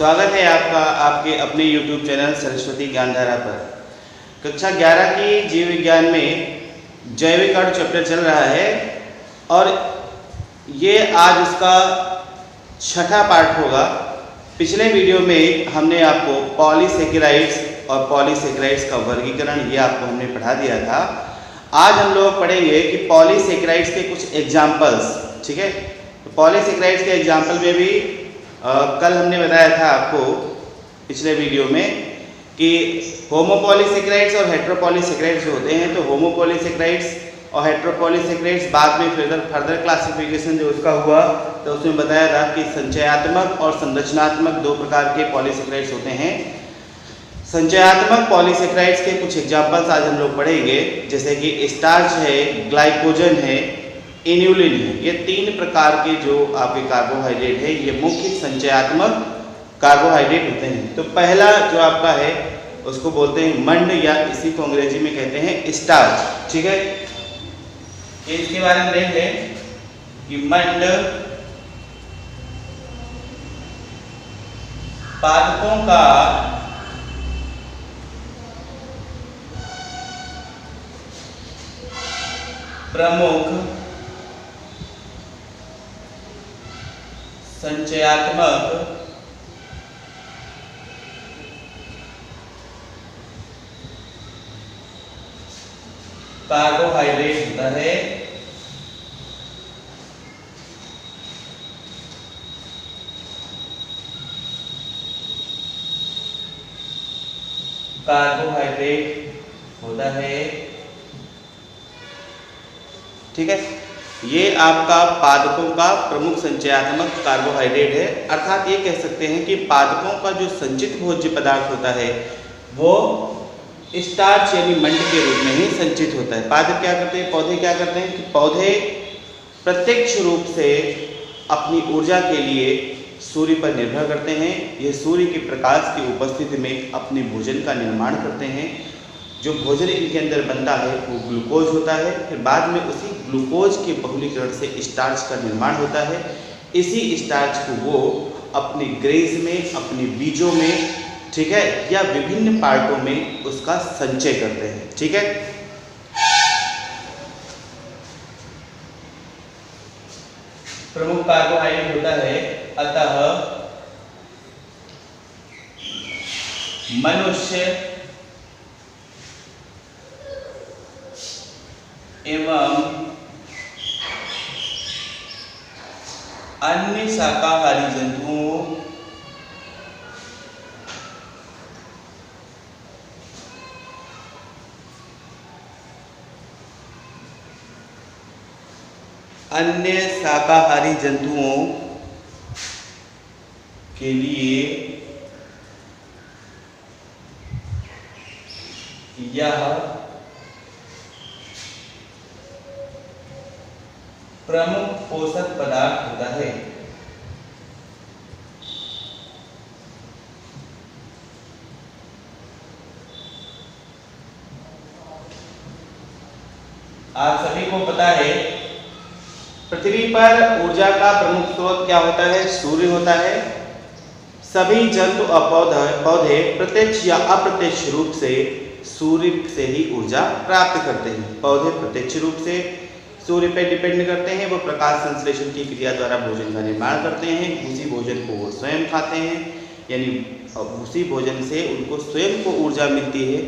स्वागत है आपका आपके अपने YouTube चैनल सरस्वती ज्ञानधारा पर। कक्षा 11 की जीव विज्ञान में जैविक अणु चैप्टर चल रहा है और ये आज उसका छठा पार्ट होगा। पिछले वीडियो में हमने आपको पॉलीसेकेराइड्स और पॉलीसेकेराइड्स का वर्गीकरण ये आपको हमने पढ़ा दिया था। आज हम लोग पढ़ेंगे कि पॉलीसेकेराइड्स के कुछ एग्जाम्पल्स, ठीक है। तो पॉलीसेकेराइड्स के एग्जाम्पल में भी कल हमने बताया था आपको पिछले वीडियो में कि होमोपॉलीसेकेराइड्स और हेटेरोपॉलीसेकेराइड्स जो होते हैं, तो होमोपॉलीसेकेराइड्स और हेटेरोपॉलीसेकेराइड्स बाद में फर्दर क्लासिफिकेशन जो उसका हुआ तो उसमें बताया था कि संचयात्मक और संरचनात्मक दो प्रकार के पॉलीसेकेराइड्स होते हैं। संचयात्मक पॉलीसेकेराइड्स के कुछ एग्जाम्पल्स आज हम लोग पढ़ेंगे, जैसे कि स्टार्च है, ग्लाइकोजन है, इन्यूलिन है। ये तीन प्रकार के जो आपके कार्बोहाइड्रेट है ये मुख्य संचयात्मक कार्बोहाइड्रेट होते हैं। तो पहला जो आपका है उसको बोलते हैं मंड, या इसी को अंग्रेजी में कहते हैं स्टार्च, ठीक है। इसके बारे में देख लें कि मंड पादपों का प्रमुख संचयात्मक कार्बोहाइड्रेट होता है। कार्बोहाइड्रेट होता है, ठीक है। ये आपका पादपों का प्रमुख संचयात्मक कार्बोहाइड्रेट है। अर्थात ये कह सकते हैं कि पादपों का जो संचित भोज्य पदार्थ होता है वो स्टार्च यानी मंड के रूप में ही संचित होता है। पादप क्या करते हैं, पौधे क्या करते हैं कि पौधे प्रत्यक्ष रूप से अपनी ऊर्जा के लिए सूर्य पर निर्भर करते हैं। ये सूर्य के प्रकाश की उपस्थिति में अपने भोजन का निर्माण करते हैं। जो भोजन इनके अंदर बनता है वो ग्लूकोज होता है, फिर बाद में उसी ग्लूकोज के बहुलीकरण से स्टार्च का निर्माण होता है। इसी स्टार्च को वो अपने ग्रेज में, अपने बीजों में, ठीक है, या विभिन्न पार्टों में उसका संचय करते हैं, ठीक है। प्रमुख कार्बोहाइड्रेट होता है, अतः मनुष्य एवं अन्य शाकाहारी जंतुओं के लिए यह प्रमुख पोषक पदार्थ होता है। आप सभी को पता है पृथ्वी पर ऊर्जा का प्रमुख स्रोत क्या होता है, सूर्य होता है। सभी जंतु और पौधे प्रत्यक्ष या अप्रत्यक्ष रूप से सूर्य से ही ऊर्जा प्राप्त करते हैं। पौधे प्रत्यक्ष रूप से सूर्य पे डिपेंड करते हैं, वो प्रकाश संश्लेषण की क्रिया द्वारा भोजन का निर्माण करते हैं। उसी भोजन को वो स्वयं खाते हैं, यानी उसी भोजन से उनको स्वयं को ऊर्जा मिलती है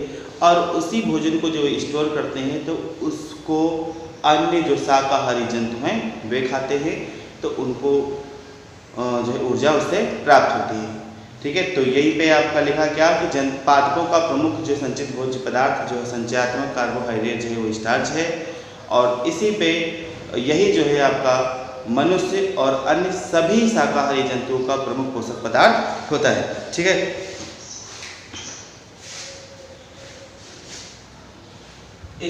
और उसी भोजन को जो स्टोर करते हैं तो उसको अन्य जो शाकाहारी जंतु हैं वे खाते हैं, तो उनको जो है ऊर्जा उससे प्राप्त होती है, ठीक है। तो यहीं पे आपका लिखा क्या कि पादपों का प्रमुख जो संचित भोज्य पदार्थ जो है संचयात्मक कार्बोहाइड्रेट जो है वो स्टार्च है, और इसी पे यही जो है आपका मनुष्य और अन्य सभी शाकाहारी जंतुओं का प्रमुख पोषक पदार्थ होता है, ठीक है।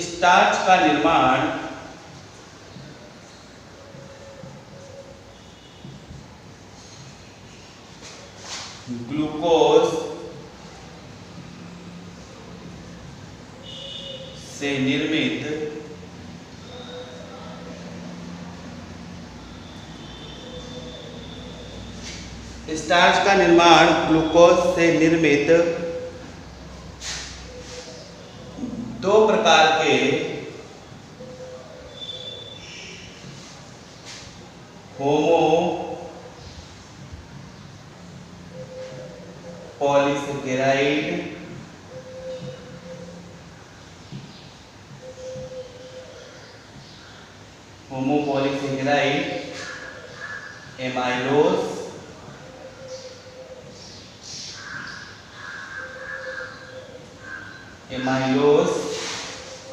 स्टार्च का निर्माण ग्लूकोज से निर्मित स्टार्च का निर्माण ग्लूकोज से निर्मित दो प्रकार के होमो पॉलीसेकेराइड एमाइलोज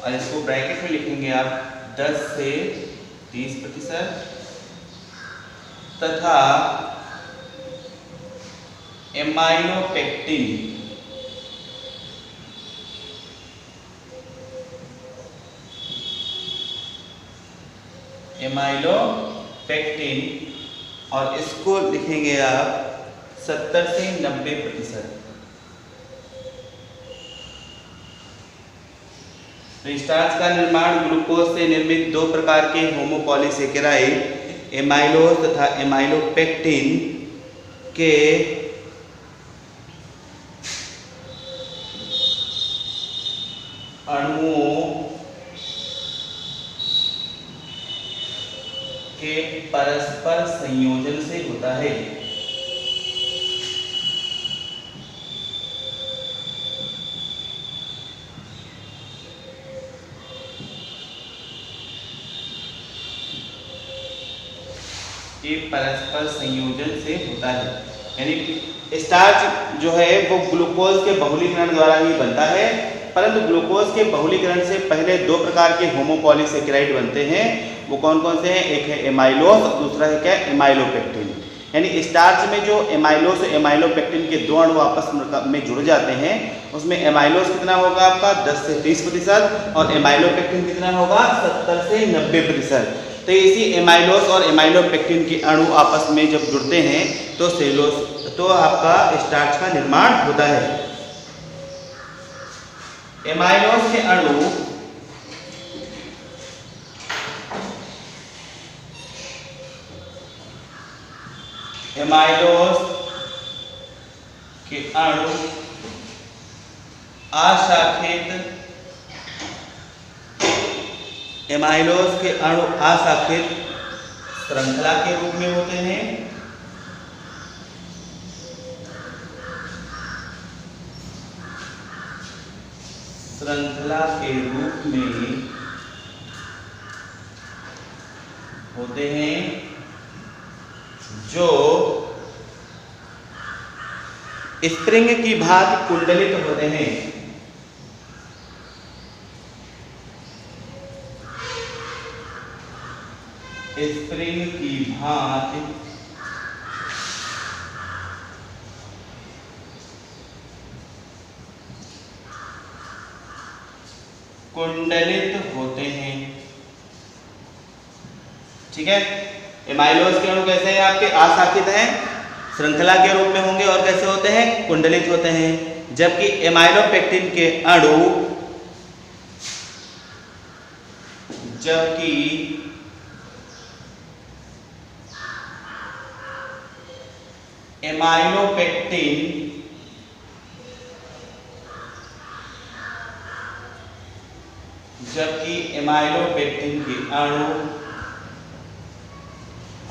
और इसको ब्रैकेट में लिखेंगे आप 10 से 30% तथा एमाइलोपेक्टिन और इसको लिखेंगे आप 70 से 90%। स्टार्च का निर्माण ग्लूकोज से निर्मित दो प्रकार के होमोपॉलीसेकेराइड एमाइलोज तथा एमाइलोपेक्टिन के अणुओं के परस्पर संयोजन से होता है। ये परस्पर संयोजन से होता है, यानी स्टार्च जो है वो ग्लूकोज के बहुलीकरण द्वारा ही बनता है, परंतु ग्लूकोज के बहुलीकरण से पहले दो प्रकार के होमोपॉलीसेकेराइड बनते हैं। वो कौन कौन से हैं? एक है एमाइलोज और दूसरा है क्या? एमाइलोपेक्टिन। यानी स्टार्च में जो एमाइलोज और एमाइलोपेक्टिन के दो अणु आपस में जुड़ जाते हैं, उसमें एमाइलोज कितना होगा आपका 10 से 30% और एमाइलोपेक्टिन कितना होगा 70 से 90%। तो इसी एमाइलोज और एमाइलोपेक्टिन के अणु आपस में जब जुड़ते हैं तो सेलोज तो आपका स्टार्च का निर्माण होता है। एमाइलोज के अणु एमाइलोज के अणु अशाखित श्रृंखला के रूप में होते हैं। श्रृंखला के रूप में होते हैं जो स्प्रिंग की भांति कुंडलित होते हैं। स्प्रिंग की भांति कुंडलित होते हैं। ठीक है, एमाइलोज के अणु कैसे हैं? आपके अशाखित हैं, श्रृंखला के रूप में होंगे और कैसे होते हैं? कुंडलित होते हैं। जबकि एमाइलोपेक्टिन के अणु एमाइलोपेक्टिन के अणु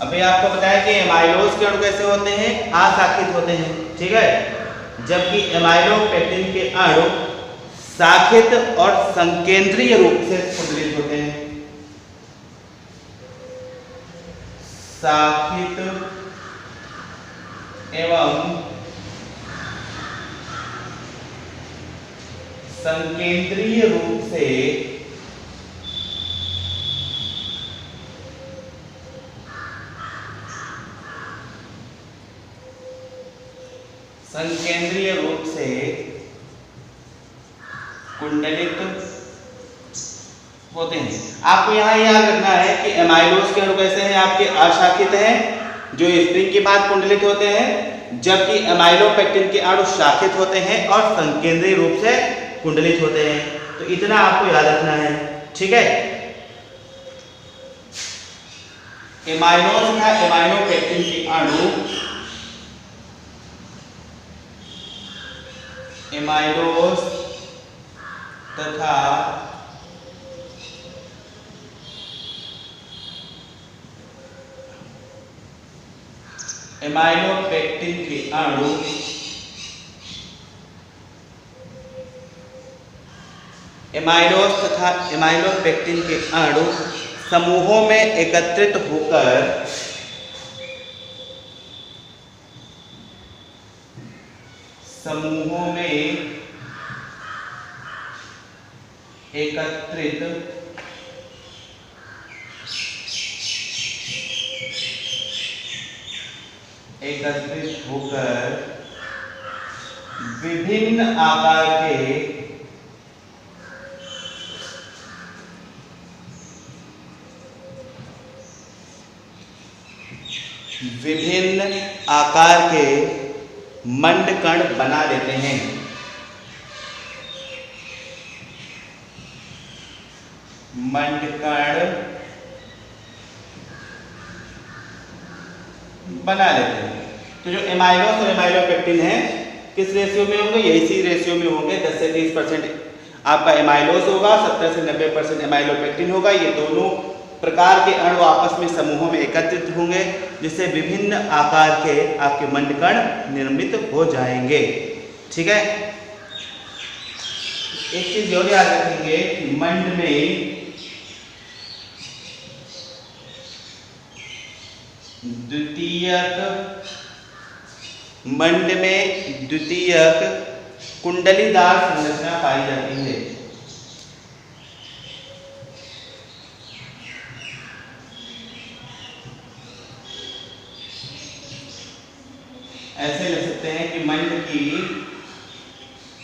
अभी आपको बताया कि एमाइलोज के अणु कैसे होते हैं? अशाखित होते हैं। ठीक है, जबकि एमाइलोपेक्टिन के अणु शाखित और संकेंद्रीय रूप से कुंडलित होते हैं। शाखित एवं संकेंद्रीय रूप से कुंडलित होते हैं। आपको यहाँ याद रखना है कि एमाइलोज के अणु कैसे हैं? आपके अशाखित हैं जो स्प्रिंग के बाद कुंडलित होते हैं, जबकि एमाइलोपेक्टिन के अणु शाखित होते हैं और संकेंद्रीय रूप से कुंडलित होते हैं। तो इतना आपको याद रखना है। ठीक है, एमाइलोज तथा एमाइलोपेक्टिन के अणु एमाइलोज तथा एमाइलोपेक्टिन के अणु एमाइलोज तथा एमाइलोपेक्टिन के अणु समूहों में एकत्रित होकर एकत्रित होकर विभिन्न आकार के मंडकण बना लेते हैं। मंडकण बना लेते हैं। तो जो एमाइलोज और एमाइलोपेक्टिन है किस रेशियो में होंगे? यही इसी रेशियो में होंगे। 10 से 30% आपका एमाइलोज होगा, 70 से 90% एमाइलोपेक्टिन होगा। ये दोनों प्रकार के अणु आपस में समूहों में एकत्रित होंगे, जिससे विभिन्न आकार के आपके मंडकण निर्मित हो जाएंगे। ठीक है। एक चीज और याद रखेंगे कि मंड में द्वितीयक कुंडलीदार संरचना पाई जाती है। ऐसे लिख सकते हैं कि मंड की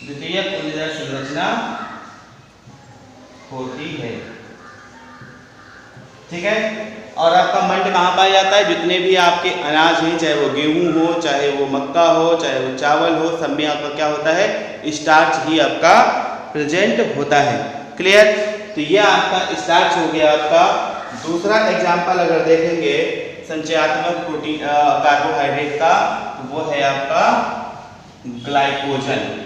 द्वितीयक कुंडलीदार संरचना होती है। ठीक है। और आपका मंड कहाँ पाया जाता है? जितने भी आपके अनाज हैं, चाहे वो गेहूं हो, चाहे वो मक्का हो, चाहे वो चावल हो, सब में आपका क्या होता है? स्टार्च ही आपका प्रेजेंट होता है। क्लियर? तो ये आपका स्टार्च हो गया। आपका दूसरा एग्जाम्पल अगर देखेंगे संचयात्मक प्रोटीन कार्बोहाइड्रेट का, तो वो है आपका ग्लाइकोजन।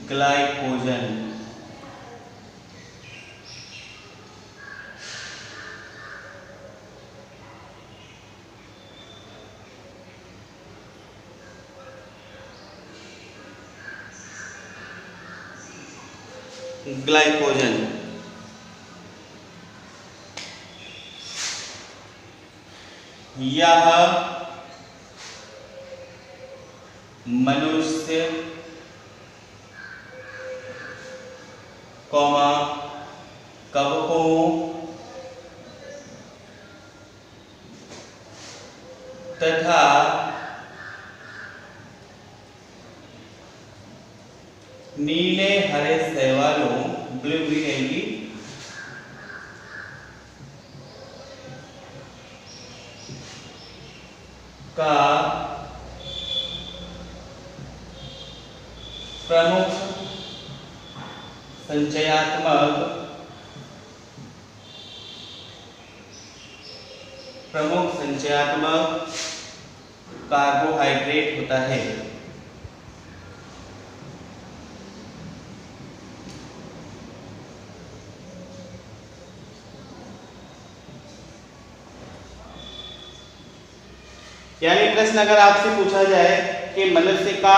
ग्लाइकोजन ग्लाइकोजन यह मनुष्य कवकों तथा नीले हरे शैवालों ब्लू ग्रीन एल्गी का प्रमुख संचयात्मक कार्बोहाइड्रेट होता है। यानी प्रश्न अगर आपसे पूछा जाए कि मनुष्य का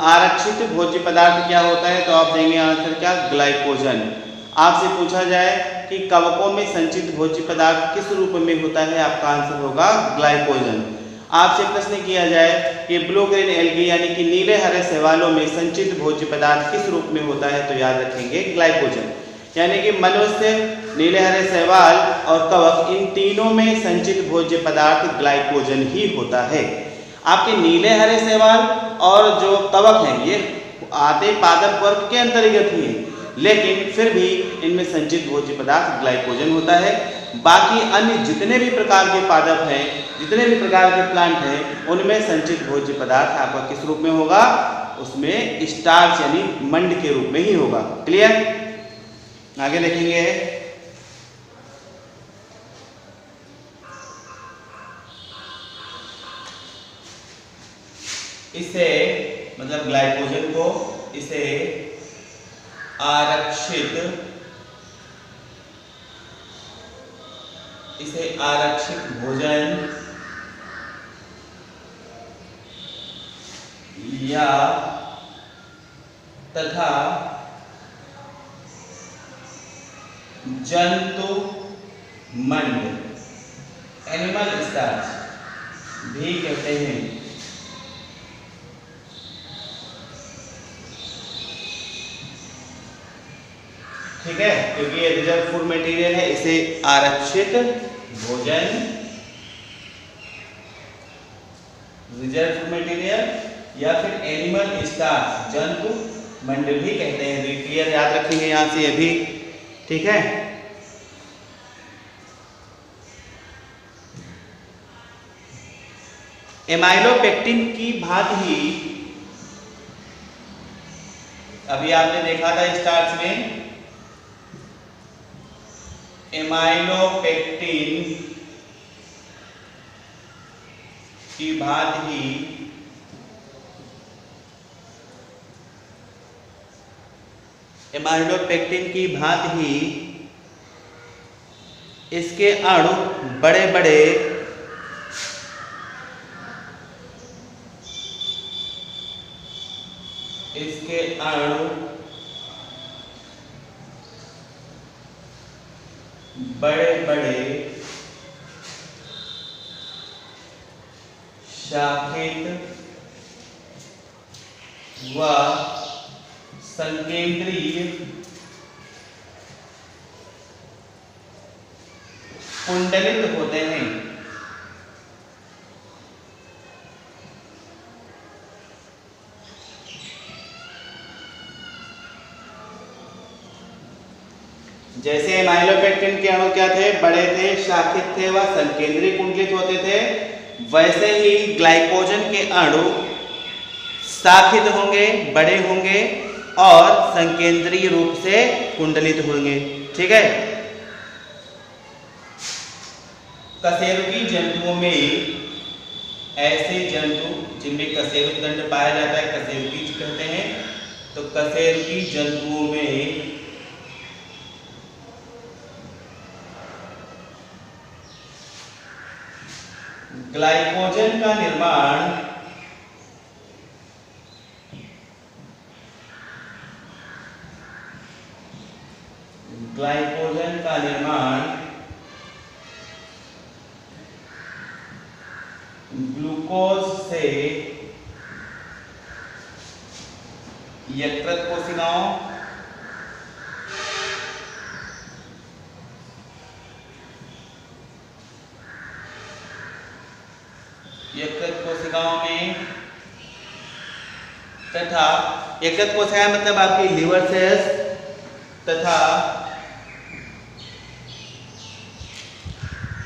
आरक्षित भोज्य पदार्थ क्या होता है, तो आप देंगे आंसर क्या? ग्लाइकोजन। आपसे पूछा जाए कि कवकों में संचित भोज्य पदार्थ किस रूप में होता है, आपका आंसर होगा ग्लाइकोजन। आपसे प्रश्न किया जाए कि ब्लू ग्रीन एल्गी यानी कि नीले हरे शैवालों में संचित भोज्य पदार्थ किस रूप में होता है, तो याद रखेंगे ग्लाइकोजन। यानी कि मनुष्य, नीले हरे शैवाल और कवक, इन तीनों में संचित भोज्य पदार्थ ग्लाइकोजन ही होता है। आपके नीले हरे शैवाल और जो कवक हैं ये आते पादप वर्ग के अंतर्गत ही हैं, लेकिन फिर भी इनमें संचित भोज्य पदार्थ ग्लाइकोजन होता है। बाकी अन्य जितने भी प्रकार के पादप हैं, जितने भी प्रकार के प्लांट हैं, उनमें संचित भोज्य पदार्थ आपका किस रूप में होगा? उसमें स्टार्च यानी मंड के रूप में ही होगा। क्लियर? आगे देखेंगे। इसे मतलब ग्लाइकोजन को इसे आरक्षित भोजन या तथा जंतु मंड एनिमल स्टार्च भी कहते हैं। ठीक है, क्योंकि ये रिजर्व फूड मटेरियल है, इसे आरक्षित भोजन, रिजर्व फूड मटेरियल या फिर एनिमल स्टार्च जंतु मंड भी कहते हैं। क्लियर? याद रखेंगे यहां से ये भी। ठीक है, एमाइलोपेक्टिन की भांति ही अभी आपने देखा था स्टार्च में, एमाइलोपेक्टिन की भांति ही इसके अणु बड़े बड़े शाखित व संकेंद्रीय कुंडलित होते हैं। जैसे एमाइलोपेक्टिन के अणु क्या थे? बड़े थे, शाखित थे व संकेंद्रीय कुंडलित होते थे, वैसे ही ग्लाइकोजन के अणु शाखित होंगे, बड़े होंगे और संकेंद्रीय रूप से कुंडलित होंगे। ठीक है, कशेरुकी जंतुओं में ऐसे जंतु जिनमें कशेरुक दंड पाया जाता है कशेरुकी कहते हैं। तो कशेरुकी जंतुओं में ग्लाइकोजन का निर्माण ग्लूकोज से यकृत कोशिकाओं में तथा यकृत कोशिकाएं मतलब आपकी लिवर सेल्स तथा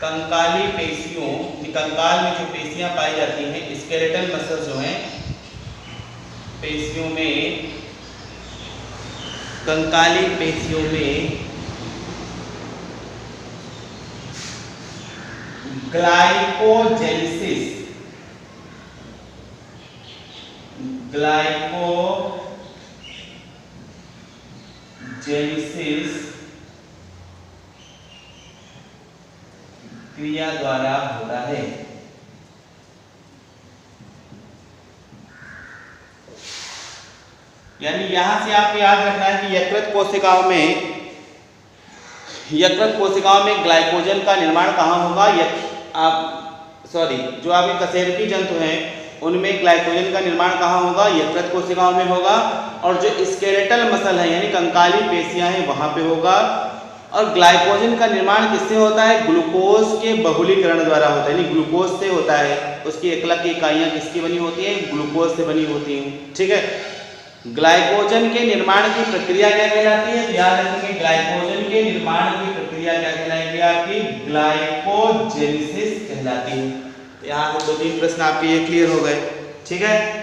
कंकाली पेशियों, कंकाल में जो पेशियां पाई जाती हैं, स्केलेटल मसल जो हैं पेशियों में, कंकाली पेशियों में ग्लाइकोजेनेसिस क्रिया द्वारा होता है। यानी यहां से आपको याद रखना है कि यकृत कोशिकाओं में ग्लाइकोजन का निर्माण कहाँ होगा? जो आपके कशेरुकी जंतु हैं उनमें ग्लाइकोजन का निर्माण कहाँ होगा? यकृत कोशिकाओं में होगा। और जो स्केलेटल मसल है यानी कंकाली पेशियां हैं वहां पे होगा। और ग्लाइकोजन का निर्माण किससे होता है? ग्लूकोज के बहुलीकरण द्वारा होता है, यानी ग्लूकोज से होता है। उसकी एकलक की इकाइयाँ किसकी बनी होती हैं? ग्लूकोज से बनी होती हैं। ठीक है, ग्लाइकोजन के निर्माण की प्रक्रिया क्या कहलाती है? तो याद रखेंगे, ग्लाइकोजन के निर्माण की प्रक्रिया क्या कहलाएगी? आपकी ग्लाइकोजेनेसिस कहलाती है। तो यहाँ से 2-3 प्रश्न आपके ये क्लियर हो गए। ठीक है,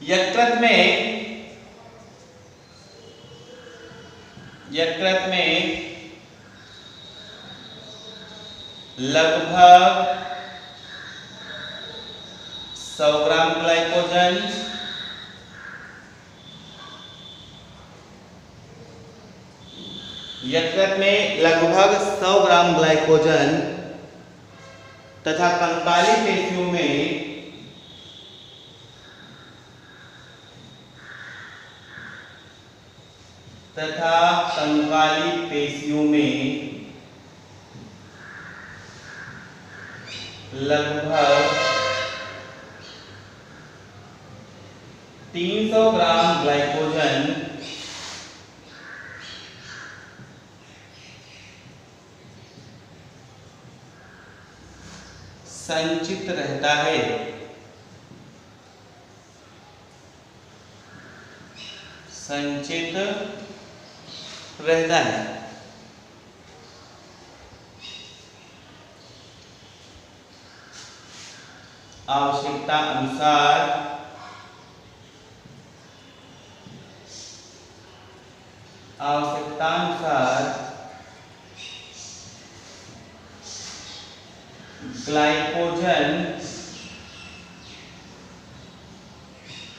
यकृत में लगभग 100 ग्राम ग्लाइकोजन तथा कंकाली पेशियों में लगभग 300 ग्राम ग्लाइकोजन संचित रहता है। आवश्यकता अनुसार ग्लाइकोजन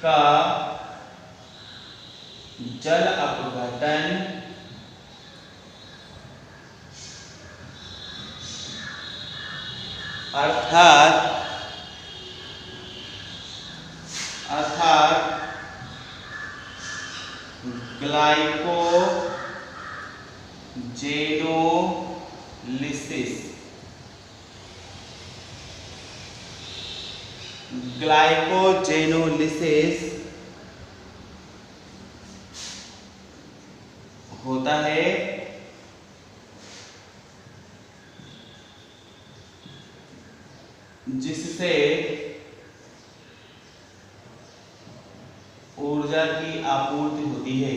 का जल अपघटन अर्थात ग्लाइकोजेनोलिसिस होता है, जिससे ऊर्जा की आपूर्ति होती है।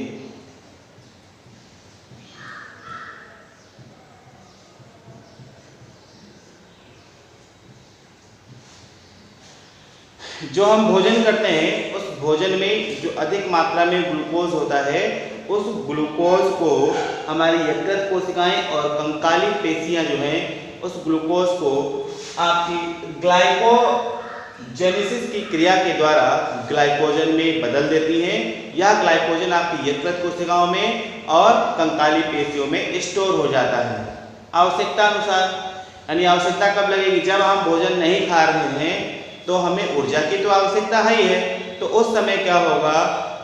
जो हम भोजन करते हैं उस भोजन में जो अधिक मात्रा में ग्लूकोज होता है, उस ग्लूकोज को हमारी यकृत कोशिकाएं और कंकाली पेशियां जो हैं उस ग्लूकोज को आपकी ग्लाइकोजेनेसिस की क्रिया के द्वारा ग्लाइकोजन में बदल देती हैं। यह ग्लाइकोजन आपकी यकृत कोशिकाओं में और कंकाली पेशियों में स्टोर हो जाता है आवश्यकता अनुसार। यानी आवश्यकता कब लगेगी? जब हम भोजन नहीं खा रहे हैं तो हमें ऊर्जा की तो आवश्यकता है ही है, तो उस समय क्या होगा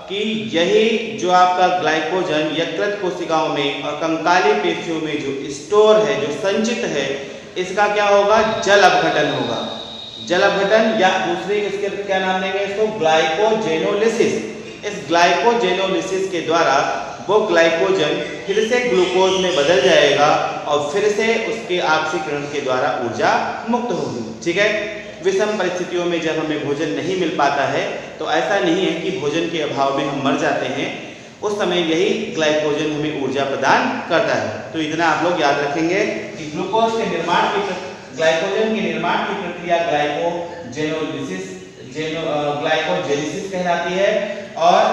कि यही जो आपका ग्लाइकोजन यकृत कोशिकाओं में और कंकाली पेशियों में जो स्टोर है, जो संचित है, इसका क्या होगा? जल अपघटन होगा। जल अपघटन या दूसरे इसके क्या नाम देंगे इसको? ग्लाइकोजेनोलिसिस। इस ग्लाइकोजेनोलिसिस के द्वारा वो ग्लाइकोजन फिर से ग्लूकोज में बदल जाएगा और फिर से उसके ऑक्सीकरण के द्वारा ऊर्जा मुक्त होगी। ठीक है, विषम परिस्थितियों में जब हमें भोजन नहीं मिल पाता है तो ऐसा नहीं है कि भोजन के अभाव में हम मर जाते हैं, उस समय यही ग्लाइकोजन हमें ऊर्जा प्रदान करता है। तो इतना आप लोग याद रखेंगे कि ग्लूकोजेनेसिस की प्रक्रिया ग्लाइकोजेनेसिस कहलाती है और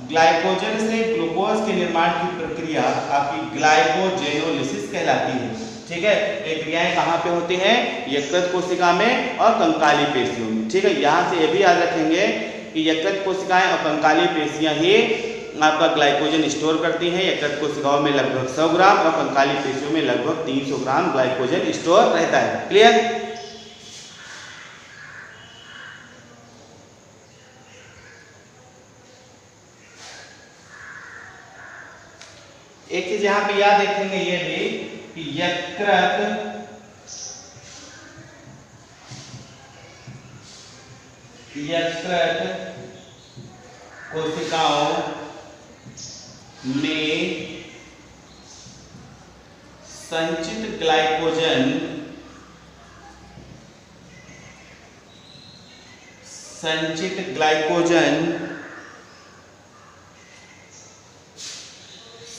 ग्लाइकोजन से ग्लूकोज के निर्माण की प्रक्रिया आपकी ग्लाइकोजेनोलिसिस कहलाती है। ठीक है, ये क्रियाएं कहाँ पे होती हैं? यकृत कोशिका में और कंकाली पेशियों में। ठीक है, यहाँ से ये भी याद रखेंगे कि यकृत कोशिकाएं और कंकाली पेशियां ही आपका ग्लाइकोजन स्टोर करती हैं। यकृत कोशिकाओं में लगभग 100 ग्राम और कंकाली पेशियों में लगभग 300 ग्राम ग्लाइकोजन स्टोर रहता है। क्लियर? एक चीज यहाँ पे याद रखेंगे ये भी कि यकृत कोशिकाओं में संचित ग्लाइकोजन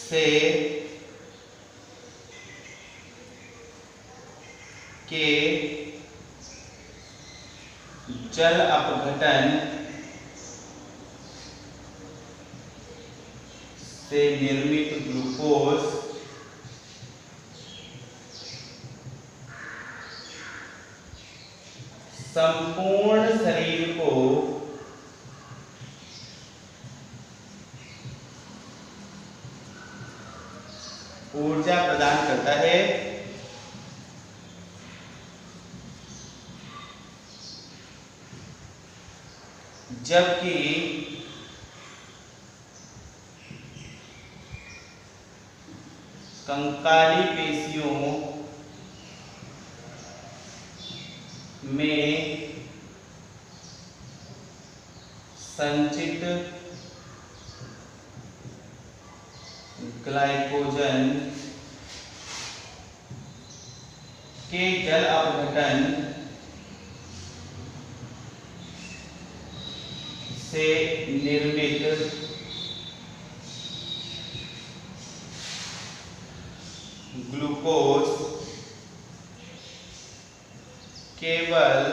से के जल अपघटन से निर्मित ग्लूकोज संपूर्ण शरीर को ऊर्जा प्रदान करता है, जबकि कंकाली पेशियों में संचित ग्लाइकोजन के जल अपघटन से निर्मित ग्लूकोज केवल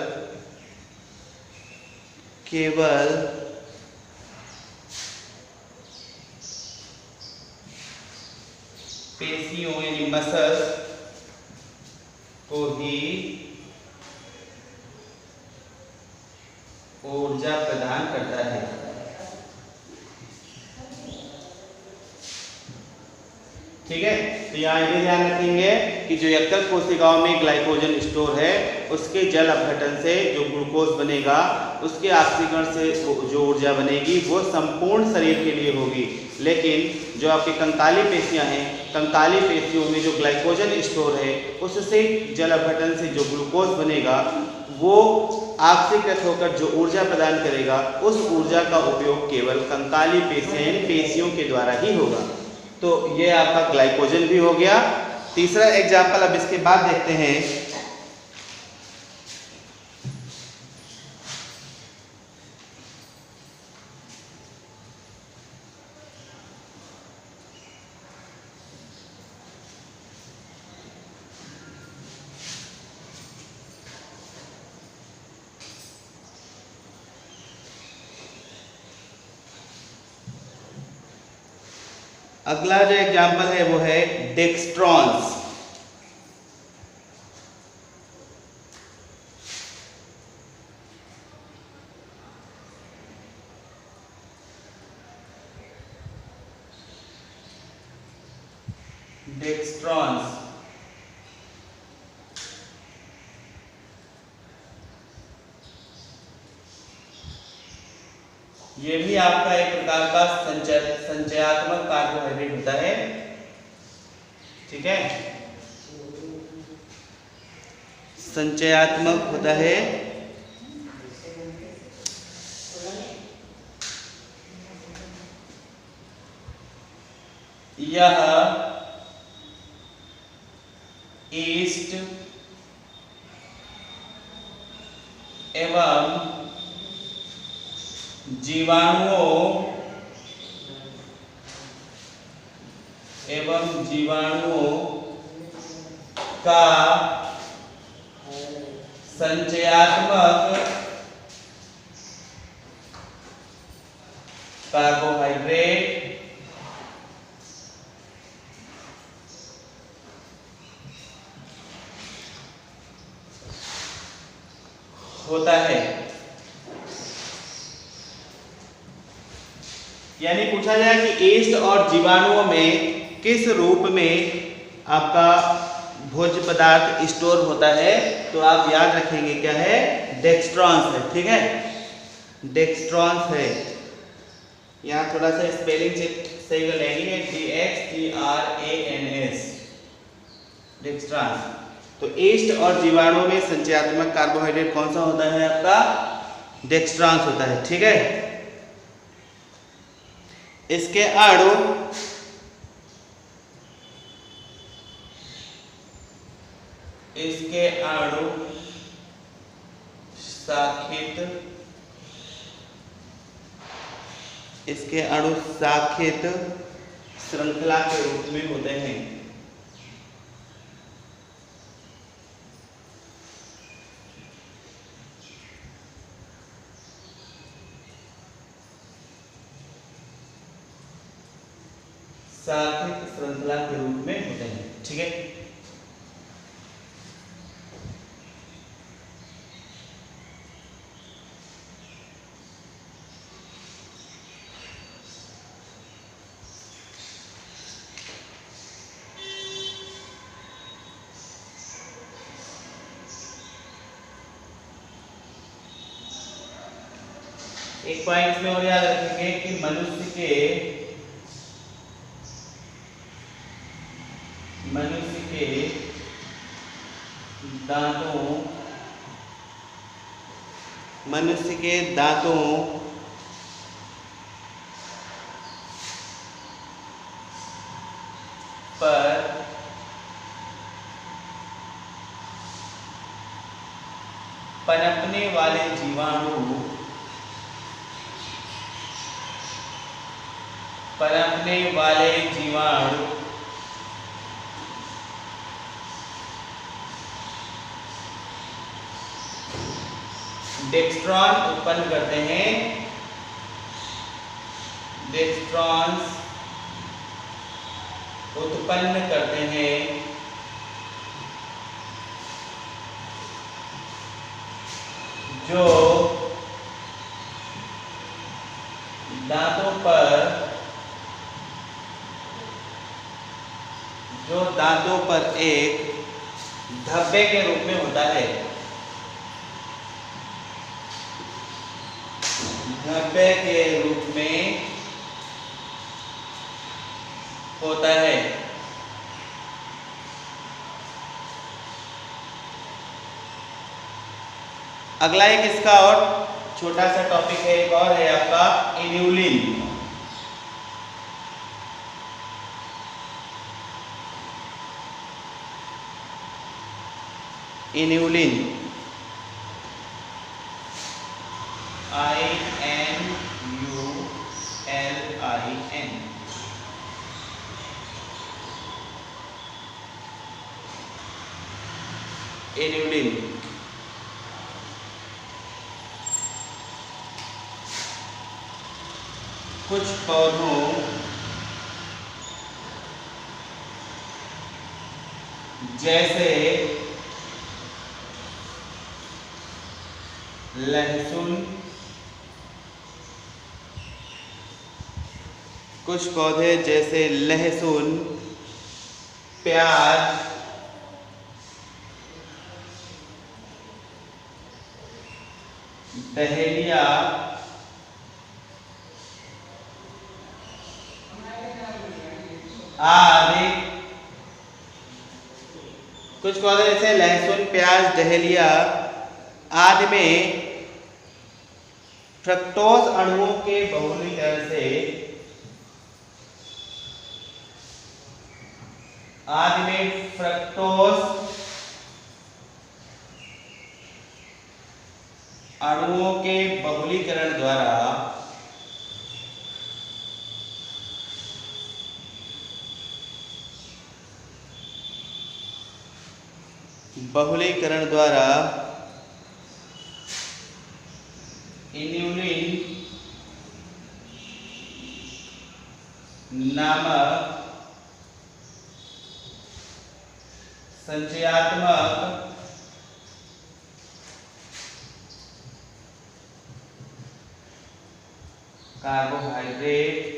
पेशियों यानी मसल्स को ही ऊर्जा प्रदान करता है। ठीक है, तो यहाँ ये ध्यान रखेंगे कि जो यकृत कोशिकाओं में ग्लाइकोजन स्टोर है उसके जल अपघटन से जो ग्लूकोज बनेगा उसके ऑक्सीकरण से जो ऊर्जा बनेगी वो संपूर्ण शरीर के लिए होगी, लेकिन जो आपकी कंकाली पेशियां हैं, कंकाली पेशियों में जो ग्लाइकोजन स्टोर है उससे जल अपघटन से जो ग्लूकोज बनेगा वो ऑक्सीकृत होकर जो ऊर्जा प्रदान करेगा उस ऊर्जा का उपयोग केवल कंकाली पेशियों के द्वारा ही होगा। तो ये आपका ग्लाइकोजन भी हो गया। तीसरा एग्जाम्पल अब इसके बाद देखते हैं। अगला जो एग्जाम्पल है वो है डेक्स्ट्रॉन्स। डेक्स्ट्रॉन्स ये भी आपका एक प्रकार का संचयात्मक कार्बोहाइड्रेट होता है। ठीक है, संचयात्मक होता है। यह ईस्ट एवं जीवाणुओं का संचयात्मक कार्बोहाइड्रेट होता है। यानी पूछा जाए कि ईस्ट और जीवाणुओं में किस रूप में आपका भोज्य पदार्थ स्टोर होता है, तो आप याद रखेंगे क्या है, डेक्स्ट्रॉन्स है। ठीक है, डेक्स्ट्रॉन्स है। यहाँ थोड़ा सा स्पेलिंग सही कर लेंगे, DXTRANS, डेक्स्ट्रॉन्स। तो ईस्ट और जीवाणुओं में संचयात्मक कार्बोहाइड्रेट कौन सा होता है, आपका डेक्स्ट्रॉन्स होता है। ठीक है, इसके अणु शाखित, इसके अणु शाखित श्रृंखला के रूप में होते हैं। शाखित श्रृंखला के रूप में होते हैं। ठीक है, एक पॉइंट इसमें और याद रखेंगे कि मनुष्य के दांतों पर पनपने वाले जीवाणु डेक्स्ट्रॉन उत्पन्न करते हैं। डेक्स्ट्रॉन्स उत्पन्न करते हैं जो दांतों पर एक धब्बे के रूप में होता है। धब्बे के रूप में होता है। अगला एक इसका और छोटा सा टॉपिक है, एक और है आपका इन्यूलिन। Inulin INULIN। इन्यूलिन कुछ पौधों जैसे लहसुन, कुछ पौधे जैसे लहसुन, प्याज, डहेलिया, आदि। कुछ पौधे जैसे लहसुन, प्याज, डहेलिया आदि में फ्रक्टोज अणुओं के बहुलीकरण से अणुओं के बहुलीकरण द्वारा इन्यूलिन नामक संचयात्मक कार्बोहाइड्रेट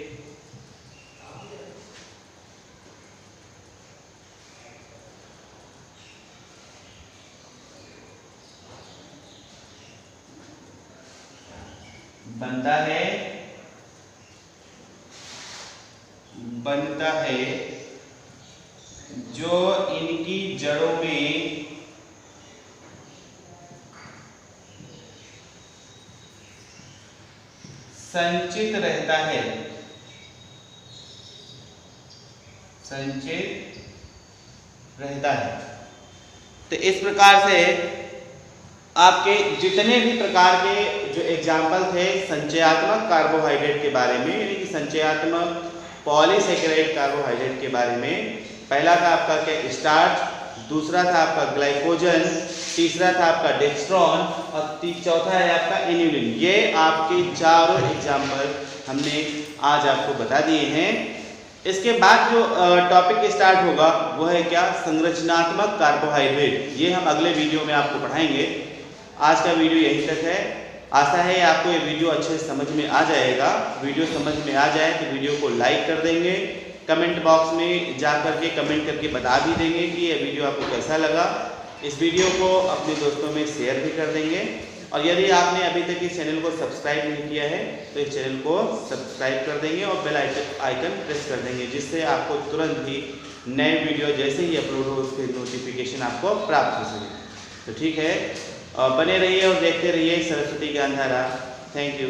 बनता है जो इनकी जड़ों में संचित रहता है। तो इस प्रकार से आपके जितने भी प्रकार के जो एग्जाम्पल थे संचयात्मक कार्बोहाइड्रेट के बारे में, यानी कि संचयात्मक पॉलीसेकेराइड कार्बोहाइड्रेट के बारे में। पहला था आपका क्या, स्टार्च, दूसरा था आपका ग्लाइकोजन, तीसरा था आपका डेक्स्ट्रॉन और चौथा है आपका इन्यूलिन। ये आपके चारों एग्जाम्पल हमने आज आपको बता दिए हैं। इसके बाद जो टॉपिक स्टार्ट होगा वो है क्या, संरचनात्मक कार्बोहाइड्रेट। ये हम अगले वीडियो में आपको पढ़ाएंगे। आज का वीडियो यहीं तक है। आशा है आपको ये वीडियो अच्छे से समझ में आ जाएगा। वीडियो समझ में आ जाए तो वीडियो को लाइक कर देंगे, कमेंट बॉक्स में जा करके कमेंट करके बता भी देंगे कि ये वीडियो आपको कैसा लगा। इस वीडियो को अपने दोस्तों में शेयर भी कर देंगे। और यदि आपने अभी तक इस चैनल को सब्सक्राइब नहीं किया है तो इस चैनल को सब्सक्राइब कर देंगे और बेल आइकन प्रेस कर देंगे, जिससे आपको तुरंत ही नए वीडियो जैसे ही अपलोड हो उसके नोटिफिकेशन आपको प्राप्त हो सके। तो ठीक है, बने रहिए और देखते रहिए सरस्वती ज्ञानधारा। Thank you.